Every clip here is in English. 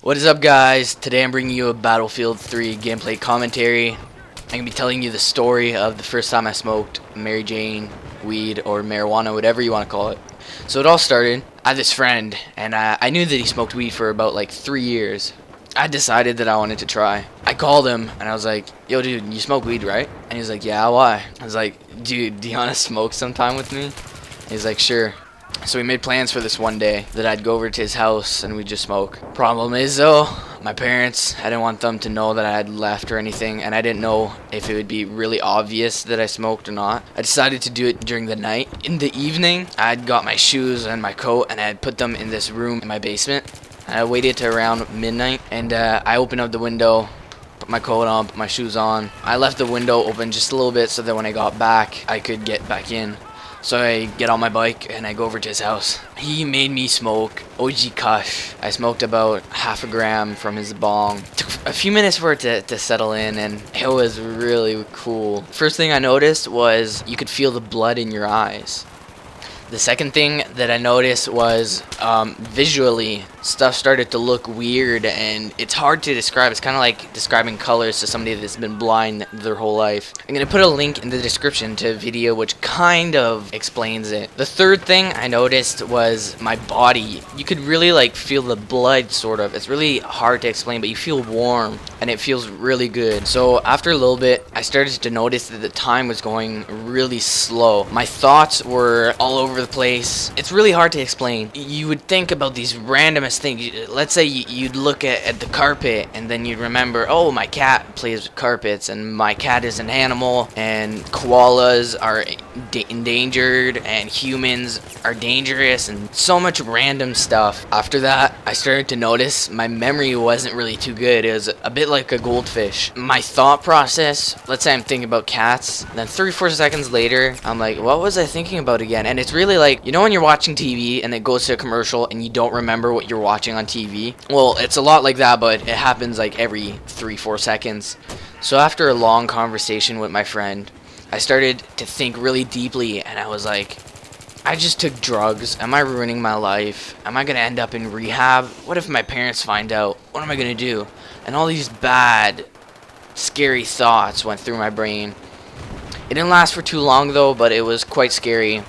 What is up, guys? Today I'm bringing you a Battlefield 3 gameplay commentary. I'm going to be telling you the story of the first time I smoked Mary Jane, weed, or marijuana, whatever you want to call it. So it all started, I had this friend, and I knew that he smoked weed for about like 3 years. I decided that I wanted to try. I called him, and I was like, yo dude, you smoke weed, right? And he was like, yeah, why? I was like, dude, do you want to smoke sometime with me? He's like, sure. So we made plans for this one day that I'd go over to his house and we'd just smoke. Problem is though, my parents, I didn't want them to know that I had left or anything, and I didn't know if it would be really obvious that I smoked or not. I decided to do it during the night. In the evening, I'd got my shoes and my coat and I had put them in this room in my basement. I waited to around midnight and I opened up the window, put my coat on, put my shoes on. I left the window open just a little bit so that when I got back, I could get back in. So I get on my bike and I go over to his house. He made me smoke OG Kush. I smoked about half a gram from his bong. Took a few minutes for it to settle in, and it was really cool. First thing I noticed was you could feel the blood in your eyes. The second thing that I noticed was visually, stuff started to look weird, and it's hard to describe. It's kind of like describing colors to somebody that's been blind their whole life. I'm going to put a link in the description to a video which kind of explains it. The third thing I noticed was my body. You could really like feel the blood, sort of. It's really hard to explain, but you feel warm, and it feels really good. So after a little bit, I started to notice that the time was going really slow. My thoughts were all over the place. It's really hard to explain. You would think about these randomest things. Let's say you'd look at the carpet and then you'd remember, oh, my cat plays with carpets and my cat is an animal and koalas are endangered and humans are dangerous and so much random stuff. After that, I started to notice my memory wasn't really too good. It was a bit like a goldfish. My thought process, let's say I'm thinking about cats, then 3-4 seconds later, I'm like, what was I thinking about again? And it's really like, you know when you're watching TV and it goes to a commercial and you don't remember what you're watching on TV? Well, it's a lot like that, but it happens like every 3-4 seconds. So after a long conversation with my friend, I started to think really deeply, and I was like, I just took drugs. Am I ruining my life? Am I going to end up in rehab? What if my parents find out? What am I going to do? And all these bad, scary thoughts went through my brain. It didn't last for too long though, but it was quite scary.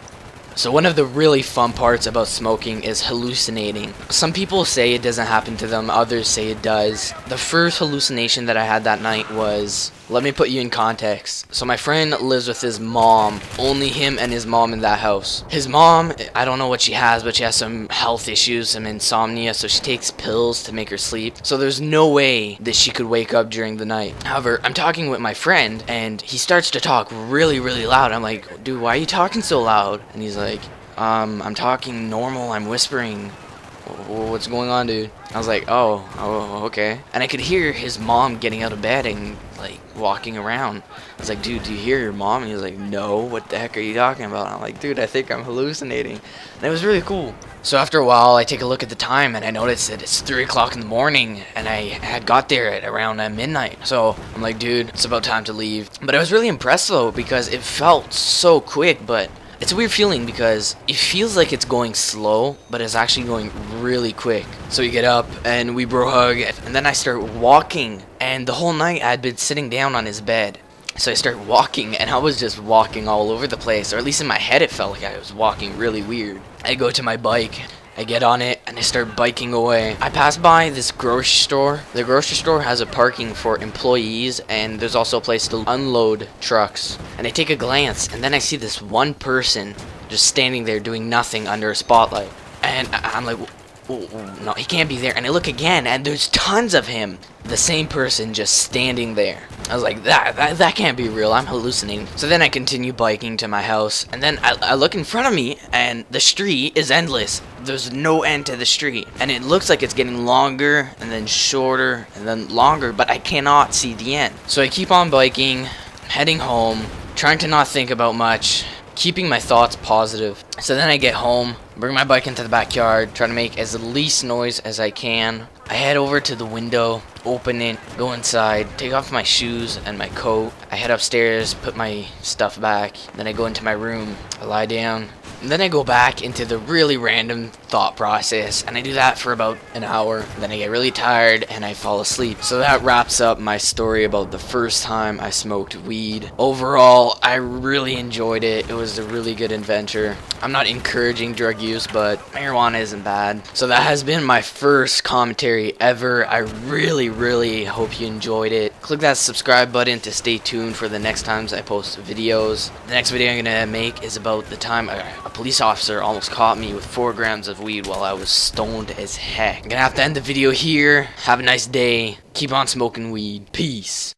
So one of the really fun parts about smoking is hallucinating. Some people say it doesn't happen to them, others say it does. The first hallucination that I had that night was, let me put you in context. So my friend lives with his mom, only him and his mom in that house. His mom, I don't know what she has, but she has some health issues, some insomnia, so she takes pills to make her sleep. So there's no way that she could wake up during the night. However, I'm talking with my friend and he starts to talk really, really loud. I'm like, dude, why are you talking so loud? And he's like, I'm talking normal, I'm whispering. What's going on, dude? I was like, oh, okay. And I could hear his mom getting out of bed and like walking around. I was like, dude, do you hear your mom? And he was like, no, what the heck are you talking about? And I'm like, dude, I think I'm hallucinating. And it was really cool. So after a while, I take a look at the time and I notice that it's 3 o'clock in the morning and I had got there at around midnight. So I'm like, dude, it's about time to leave. But I was really impressed though, because it felt so quick, but it's a weird feeling because it feels like it's going slow, but it's actually going really quick. So we get up and we bro hug, and then I start walking, and the whole night I'd been sitting down on his bed. So I start walking, and I was just walking all over the place, or at least in my head it felt like I was walking really weird. I go to my bike, I get on it, and I start biking away. I pass by this grocery store. The grocery store has a parking for employees, and there's also a place to unload trucks. And I take a glance, and then I see this one person just standing there doing nothing under a spotlight. And I'm like, no, he can't be there. And I look again, and there's tons of him. The same person just standing there. I was like, that can't be real. I'm hallucinating. So then I continue biking to my house, and then I look in front of me, and the street is endless. There's no end to the street, and it looks like it's getting longer, and then shorter, and then longer, but I cannot see the end. So I keep on biking, heading home, trying to not think about much, keeping my thoughts positive. So then I get home, bring my bike into the backyard, try to make as least noise as I can. I head over to the window, open it, go inside, take off my shoes and my coat. I head upstairs, put my stuff back, then I go into my room, I lie down, And then I go back into the really random thought process, and I do that for about an hour. Then I get really tired and I fall asleep. So that wraps up my story about the first time I smoked weed. Overall, I really enjoyed it. It was a really good adventure. I'm not encouraging drug use, but marijuana isn't bad. So that has been my first commentary ever. I really hope you enjoyed it. Click that subscribe button to stay tuned for the next times I post videos. The next video I'm gonna make is about the time a police officer almost caught me with 4 grams of weed while I was stoned as heck. I'm gonna have to end the video here. Have a nice day. Keep on smoking weed. Peace.